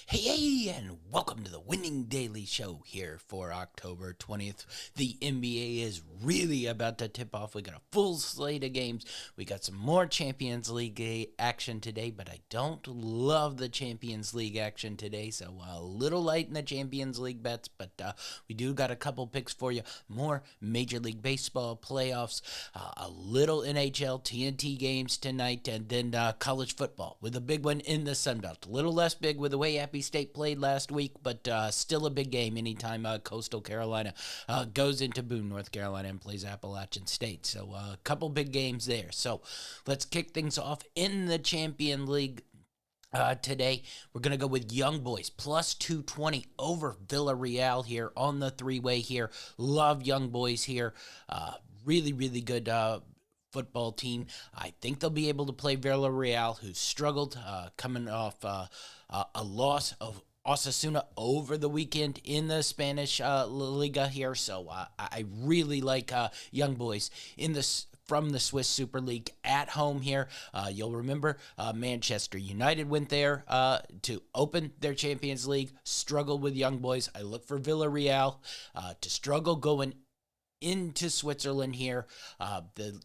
Hey, and welcome to the Winning Daily Show here for October 20th. The NBA is really about to tip off. We got a full slate of games. We got some more Champions League action today, but I don't love the Champions League action today, so a little light in the Champions League bets, but we do got a couple picks for you. More Major League Baseball playoffs, a little NHL TNT games tonight, and then college football with a big one in the Sun Belt. A little less big with the way Appy State played last week, but still a big game anytime Coastal Carolina goes into Boone, North Carolina and plays Appalachian State. So a couple big games there. So let's kick things off in the Champion League. Today, we're going to go with Young Boys, plus 220 over Villarreal here on the three-way here. Love Young Boys here. Really, really good football team. I think they'll be able to play Villarreal, who's struggled coming off a loss of Osasuna over the weekend in the Spanish Liga here. So I really like Young Boys in this from the Swiss Super League at home here. You'll remember Manchester United went there to open their Champions League, struggled with Young Boys. I look for Villarreal to struggle going into Switzerland here. The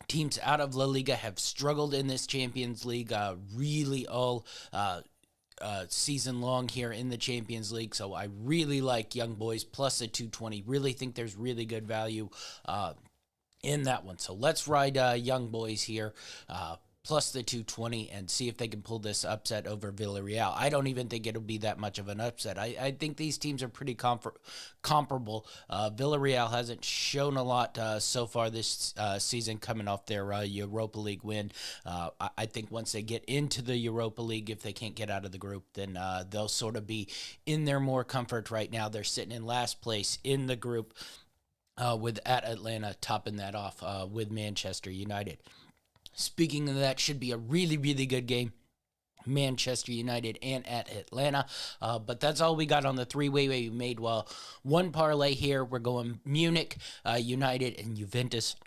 teams out of La Liga have struggled in this Champions League really all season long here in the Champions League. So I really like Young Boys plus a 220. Really think there's really good value in that one. So let's ride Young Boys here plus the 220 and see if they can pull this upset over Villarreal. I don't even think it'll be that much of an upset. I think these teams are pretty comparable. Villarreal hasn't shown a lot so far this season coming off their Europa League win. I think once they get into the Europa League, if they can't get out of the group, then they'll sort of be in their more comfort right now. They're sitting in last place in the group with at Atlanta topping that off with Manchester United. Speaking of that, should be a really, really good game. Manchester United and at Atlanta. But that's all we got on the three-way. We made one parlay here. We're going Munich, United, and Juventus.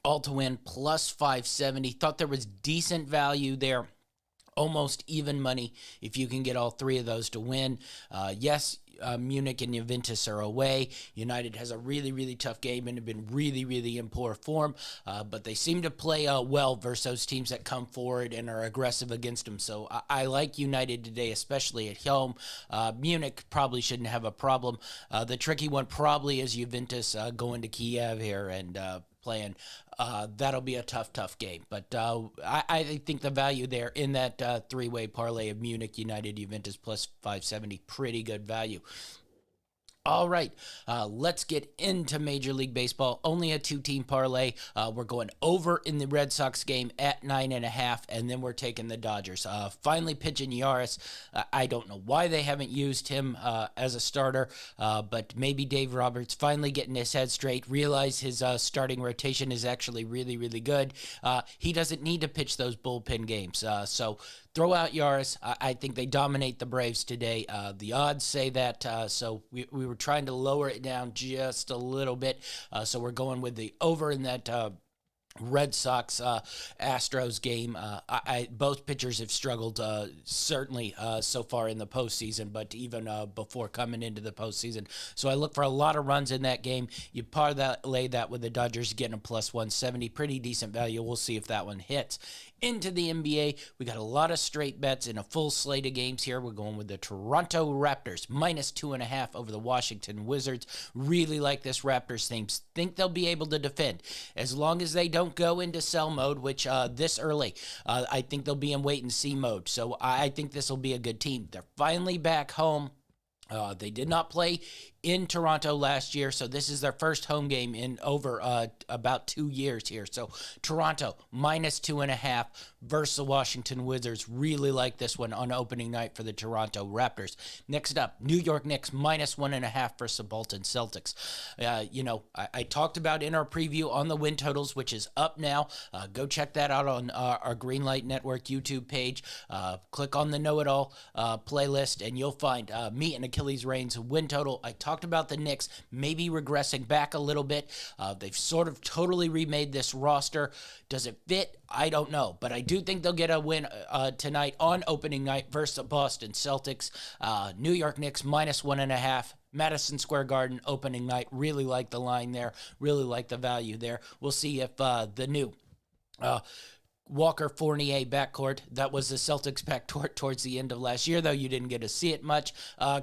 All to win, plus 570. Thought there was decent value there. Almost even money if you can get all three of those to win. Yes, Munich and Juventus are away. United has a really, really tough game and have been really, really in poor form. But they seem to play well versus those teams that come forward and are aggressive against them. So I like United today, especially at home. Munich probably shouldn't have a problem. The tricky one probably is Juventus going to Kiev here and playing. That'll be a tough game. But I think the value there in that three-way parlay of Munich, United, Juventus plus 570, pretty good value. All right, let's get into Major League Baseball. Only a two-team parlay. We're going over in the Red Sox game at 9.5, and then we're taking the Dodgers. Finally pitching Yaris. I don't know why they haven't used him as a starter, but maybe Dave Roberts finally getting his head straight, realize his starting rotation is actually really, really good. He doesn't need to pitch those bullpen games, so throw out Yaris. I think they dominate the Braves today. The odds say that, so we were trying to lower it down just a little bit. So we're going with the over in that Red Sox Astros game. Both pitchers have struggled certainly so far in the postseason, but even before coming into the postseason. So I look for a lot of runs in that game. You parlay that with the Dodgers getting a plus 170, pretty decent value. We'll see if that one hits. Into the NBA, we got a lot of straight bets in a full slate of games here. We're going with the Toronto Raptors, minus 2.5 over the Washington Wizards. Really like this Raptors team. Think they'll be able to defend. As long as they don't go into sell mode, which this early, I think they'll be in wait-and-see mode. So I think this will be a good team. They're finally back home. They did not play in Toronto last year, so this is their first home game in over about 2 years here. So Toronto, minus 2.5 versus the Washington Wizards. Really like this one on opening night for the Toronto Raptors. Next up, New York Knicks, minus 1.5 versus the Bolton Celtics. I talked about in our preview on the win totals, which is up now. Go check that out on our Greenlight Network YouTube page. Click on the Know It All playlist, and you'll find me and Achilles Reigns win total. I talked talked about the Knicks maybe regressing back a little bit. They've sort of totally remade this roster. Does it fit? I don't know, but I do think they'll get a win tonight on opening night versus the Boston Celtics. New York Knicks -1.5. Madison Square Garden opening night. Really like the line there. Really like the value there. We'll see if the new Walker-Fournier backcourt, that was the Celtics backcourt towards the end of last year, though you didn't get to see it much,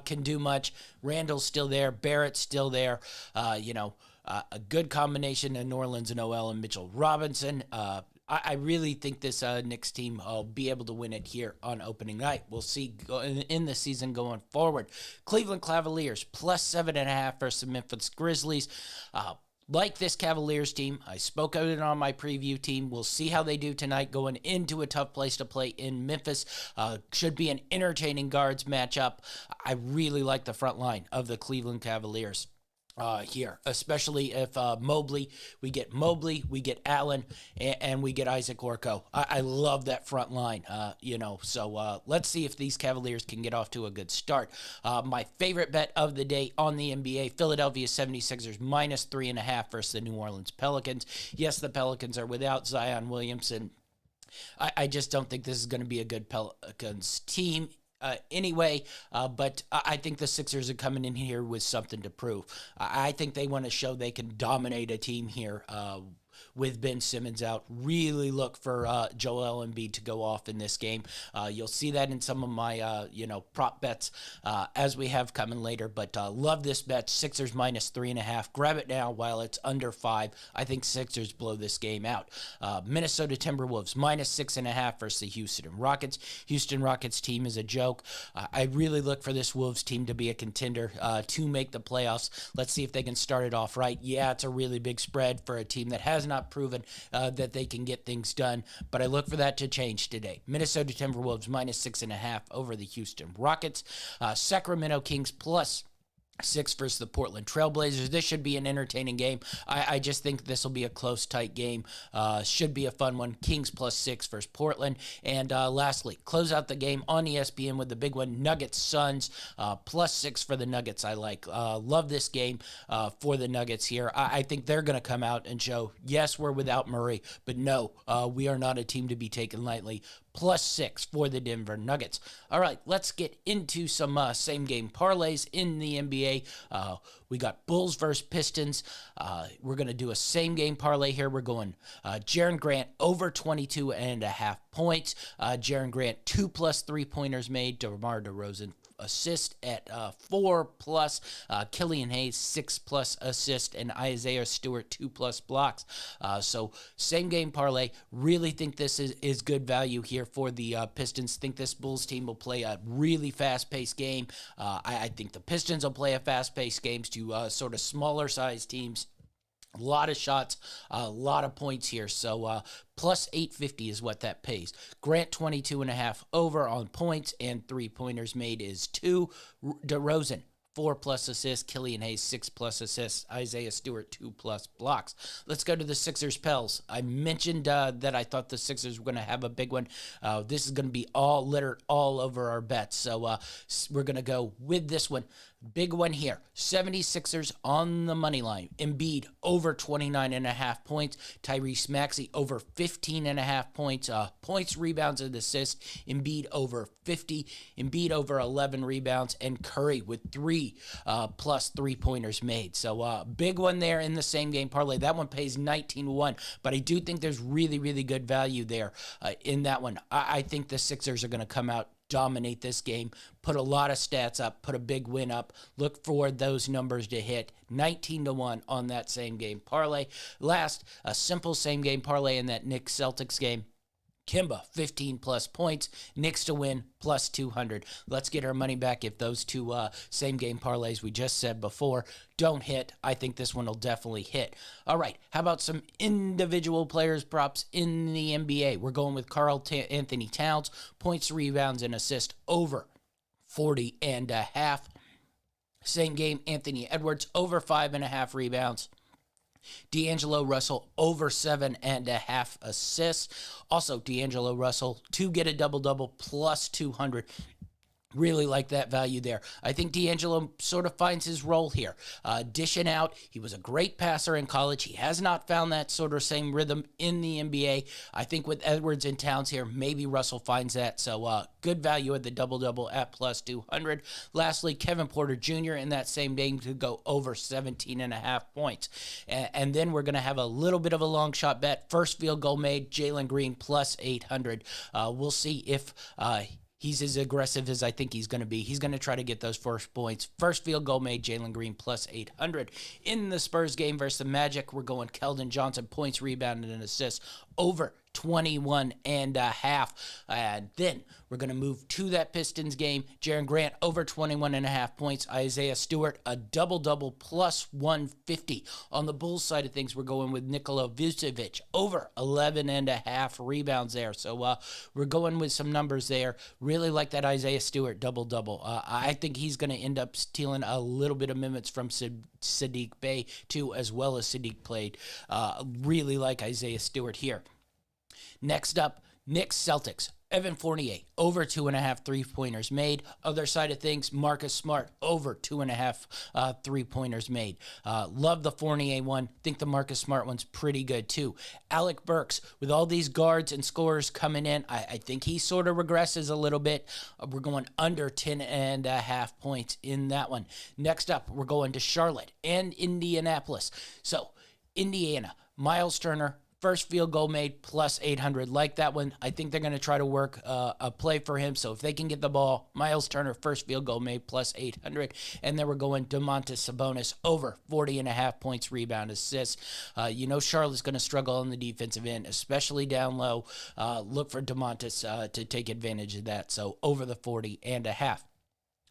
can do much. Randall's still there. Barrett's still there. A good combination of New Orleans and Noel and Mitchell Robinson. I really think this Knicks team will be able to win it here on opening night. We'll see in the season going forward. Cleveland Cavaliers +7.5 versus the Memphis Grizzlies. Like this Cavaliers team, I spoke of it on my preview team. We'll see how they do tonight going into a tough place to play in Memphis. Should be an entertaining guards matchup. I really like the front line of the Cleveland Cavaliers here, especially if we get Allen, and we get Isaac Orko. I love that front line, so let's see if these Cavaliers can get off to a good start. My favorite bet of the day on the NBA, Philadelphia 76ers -3.5 versus the New Orleans Pelicans. Yes, the Pelicans are without Zion Williamson. I just don't think this is going to be a good Pelicans team. But I think the Sixers are coming in here with something to prove. I think they want to show they can dominate a team here with Ben Simmons out. Really look for Joel Embiid to go off in this game. You'll see that in some of my, prop bets as we have coming later. But love this bet. Sixers -3.5. Grab it now while it's under 5. I think Sixers blow this game out. Minnesota Timberwolves -6.5 versus the Houston Rockets. Houston Rockets team is a joke. I really look for this Wolves team to be a contender to make the playoffs. Let's see if they can start it off right. Yeah, it's a really big spread for a team that has not proven that they can get things done, but I look for that to change today. Minnesota Timberwolves -6.5 over the Houston Rockets. Sacramento Kings +6 versus the Portland Trailblazers. This should be an entertaining game. I just think this will be a close, tight game. Should be a fun one. Kings +6 versus Portland. And lastly, close out the game on ESPN with the big one, Nuggets Suns +6 for the Nuggets. I like. Love this game for the Nuggets here. I think they're going to come out and show, yes, we're without Murray, but no, we are not a team to be taken lightly. +6 for the Denver Nuggets. All right, let's get into some same-game parlays in the NBA. We got Bulls versus Pistons. We're going to do a same-game parlay here. We're going Jaren Grant over 22.5 points. Jaren Grant 2+ 3-pointers made. DeMar DeRozan assist at 4+, Killian Hayes 6+ assist, and Isaiah Stewart 2+ blocks. So same game parlay. Really think this is good value here for the Pistons. Think this Bulls team will play a really fast-paced game. I think the Pistons will play a fast-paced game to sort of smaller size teams. A lot of shots, a lot of points here. So +850 is what that pays. Grant 22.5 over on points and 3-pointers made is 2. DeRozan 4+ assists. Killian Hayes 6+ assists. Isaiah Stewart 2+ blocks. Let's go to the Sixers Pels. I mentioned that I thought the Sixers were going to have a big one. This is going to be all littered all over our bets. So we're going to go with this one. Big one here. 76ers on the money line. Embiid over 29.5 points. Tyrese Maxey over 15.5 points. Points, rebounds, and assists. Embiid over 50. Embiid over 11 rebounds. And Curry with 3+ 3-pointers made. So big one there in the same game parlay. That one pays 19-1. But I do think there's really, really good value there in that one. I think the Sixers are going to come out, dominate this game, put a lot of stats up, put a big win up. Look for those numbers to hit. 19-1 on that same game parlay. Last, a simple same game parlay in that Knicks Celtics game. Kemba, 15+ points. Knicks to win, +200. Let's get our money back if those two same-game parlays we just said before don't hit. I think this one will definitely hit. All right, how about some individual players props in the NBA? We're going with Anthony Towns, points, rebounds, and assists over 40.5. Same game, Anthony Edwards, over 5.5 rebounds. D'Angelo Russell over 7.5 assists. Also, D'Angelo Russell to get a double-double +200. Really like that value there. I think D'Angelo sort of finds his role here. Dishing out. He was a great passer in college. He has not found that sort of same rhythm in the NBA. I think with Edwards and Towns here, maybe Russell finds that. So good value at the double-double at plus 200. Lastly, Kevin Porter Jr. in that same game to go over 17.5 points. And then we're going to have a little bit of a long shot bet. First field goal made, Jalen Green plus 800. We'll see if he's as aggressive as I think he's going to be. He's going to try to get those first points. First field goal made, Jalen Green plus 800. In the Spurs game versus the Magic, we're going Keldon Johnson, points, rebounded, and assists over 21.5. And then we're going to move to that Pistons game. Jaren Grant over 21.5 points. Isaiah Stewart, a double-double plus 150. On the Bulls side of things, we're going with Nikola Vucevic over 11.5 rebounds there. So we're going with some numbers there. Really like that Isaiah Stewart double-double. I think he's going to end up stealing a little bit of minutes from Sadiq Bey too, as well as Sadiq played. Really like Isaiah Stewart here. Next up, Knicks Celtics. Evan Fournier, over 2.5 three-pointers made. Other side of things, Marcus Smart, over 2.5 three-pointers made. Love the Fournier one. Think the Marcus Smart one's pretty good, too. Alec Burks, with all these guards and scorers coming in, I think he sort of regresses a little bit. We're going under 10.5 points in that one. Next up, we're going to Charlotte and Indianapolis. So, Indiana, Miles Turner, first field goal made, plus 800. Like that one. I think they're going to try to work a play for him. So if they can get the ball, Miles Turner, first field goal made, plus 800. And then we're going Domantas Sabonis, over 40.5 points, rebound, assists. Charlotte's going to struggle on the defensive end, especially down low. Look for Domantas to take advantage of that. So over the 40.5.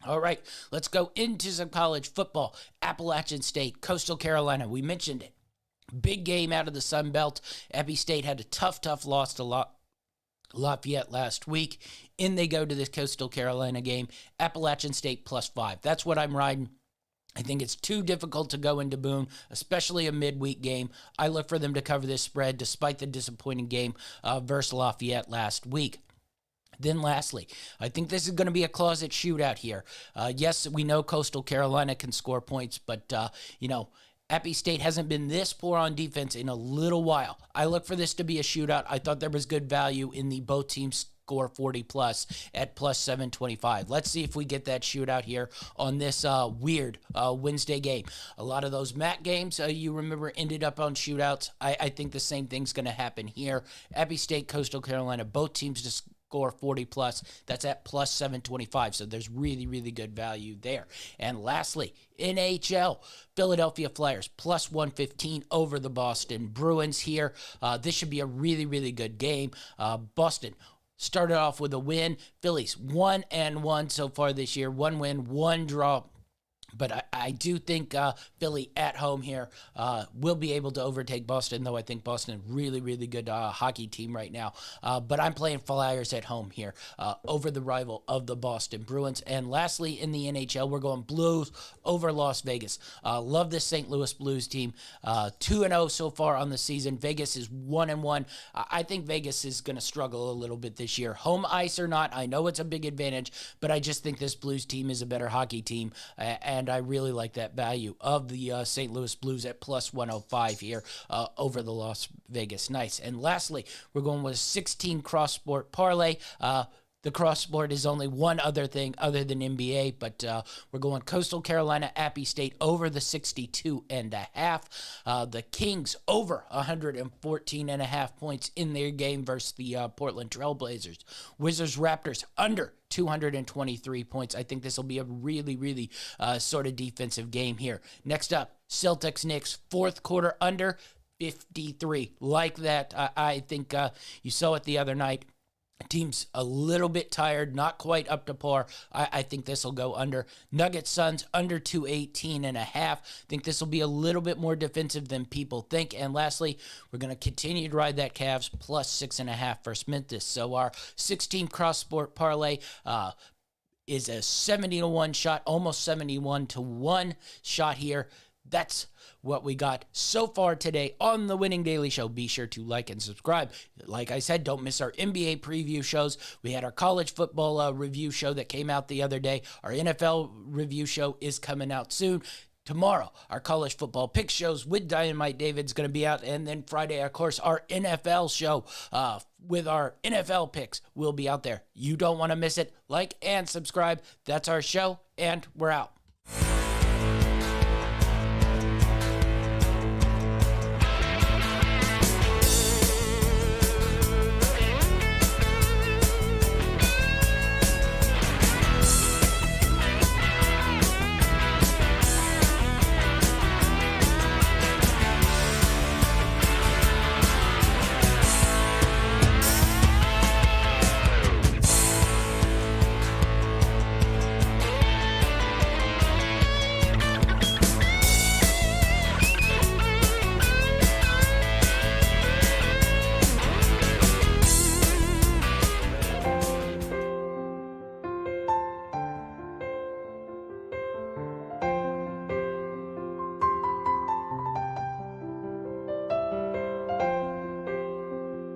All right, let's go into some college football. Appalachian State, Coastal Carolina. We mentioned it. Big game out of the Sun Belt. Appy State had a tough loss to Lafayette last week. In they go to this Coastal Carolina game. Appalachian State plus 5. That's what I'm riding. I think it's too difficult to go into Boone, especially a midweek game. I look for them to cover this spread despite the disappointing game versus Lafayette last week. Then lastly, I think this is going to be a closet shootout here. Yes, we know Coastal Carolina can score points, but, Appy State hasn't been this poor on defense in a little while. I look for this to be a shootout. I thought there was good value in the both teams score 40 plus at plus 725. Let's see if we get that shootout here on this weird Wednesday game. A lot of those MAC games, you remember, ended up on shootouts. I think the same thing's going to happen here. Appy State, Coastal Carolina, both teams just score 40 plus. That's at plus 725. So there's really, really good value there. And lastly, NHL, Philadelphia Flyers plus 115 over the Boston Bruins here. This should be a really, really good game. Boston started off with a win. Phillies 1-1 so far this year. 1 win, 1 draw. But I do think Philly at home here will be able to overtake Boston, though I think Boston really, really good hockey team right now. But I'm playing Flyers at home here over the rival of the Boston Bruins. And lastly, in the NHL, we're going Blues over Las Vegas. Love this St. Louis Blues team. 2-0 so far on the season. Vegas is 1-1. I think Vegas is going to struggle a little bit this year. Home ice or not, I know it's a big advantage, but I just think this Blues team is a better hockey team. And I really like that value of the St. Louis Blues at plus 105 here over the Las Vegas Knights. And lastly, we're going with a 16 cross-sport parlay. The cross-sport is only one other thing other than NBA, but we're going Coastal Carolina, Appy State over the 62.5. The Kings over 114.5 points in their game versus the Portland Trail Blazers. Wizards Raptors under 223 points. I think this will be a really, really sort of defensive game here. Next up, Celtics Knicks, fourth quarter under 53. Like that, I think you saw it the other night. Team's a little bit tired, not quite up to par. I think this will go under. Nuggets Suns under 218.5. Think this will be a little bit more defensive than people think. And lastly, we're going to continue to ride that Cavs plus 6.5 versus Memphis. So our 16 cross-sport parlay is a 70-1 shot, almost 71-1 shot here. That's what we got so far today on the Winning Daily Show. Be sure to like and subscribe. Like I said, don't miss our NBA preview shows. We had our college football review show that came out the other day. Our NFL review show is coming out soon. Tomorrow, our college football pick shows with Dynamite David's going to be out. And then Friday, of course, our NFL show with our NFL picks will be out there. You don't want to miss it. Like and subscribe. That's our show, and we're out.